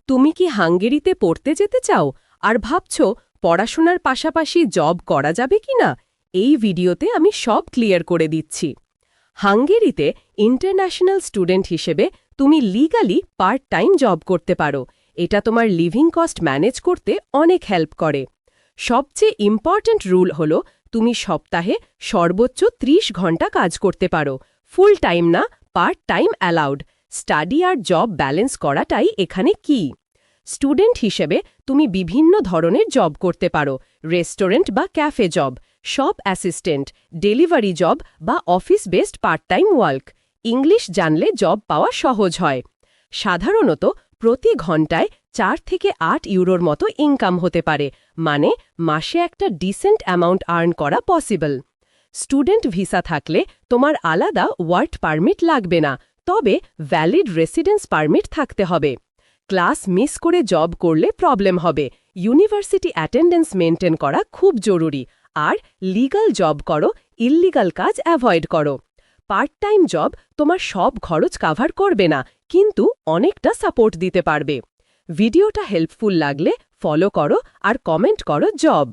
তুমি কি হাঙ্গেরিতে পড়তে যেতে চাও আর ভাবছ পড়াশোনার পাশাপাশি জব করা যাবে কিনা? এই ভিডিওতে আমি সব ক্লিয়ার করে দিচ্ছি। হাঙ্গেরিতে ইন্টারন্যাশনাল স্টুডেন্ট হিসেবে তুমি লিগালি পার্ট টাইম জব করতে পারো। এটা তোমার লিভিং কস্ট ম্যানেজ করতে অনেক হেল্প করে। সবচেয়ে ইম্পর্ট্যান্ট রুল হল তুমি সপ্তাহে সর্বোচ্চ ৩০ ঘন্টা কাজ করতে পারো। ফুল টাইম না, পার্ট টাইম অ্যালাউড। স্টাডি আর জব ব্যালেন্স করাটাই এখানে কি। স্টুডেন্ট হিসেবে তুমি বিভিন্ন ধরনের জব করতে পারো। রেস্টুরেন্ট বা cafe job, shop assistant, delivery job বা office based part time work. English জানলে জব পাওয়া সহজ হয়। সাধারণত প্রতি ঘন্টায় ৪ থেকে ৮ ইউরোর মতো ইনকাম হতে পারে, মানে মাসে একটা ডিসেন্ট অ্যামাউন্ট আর্ন করা পসিবল। স্টুডেন্ট ভিসা থাকলে তোমার আলাদা ওয়ার্ক পারমিট লাগবে না, তবে ভ্যালিড রেসিডেন্স পারমিট থাকতে হবে। ক্লাস মিস করে জব করলে প্রবলেম হবে। ইউনিভার্সিটি অ্যাটেন্ডেন্স মেনটেন করা খুব জরুরি। আর লিগ্যাল জব করো, ইল্লিগাল কাজ অ্যাভয়েড করো। পার্ট টাইম জব তোমার সব খরচ কাভার করবে না, কিন্তু অনেকটা সাপোর্ট দিতে পারবে। ভিডিওটা হেল্পফুল লাগলে ফলো করো আর কমেন্ট করো জব।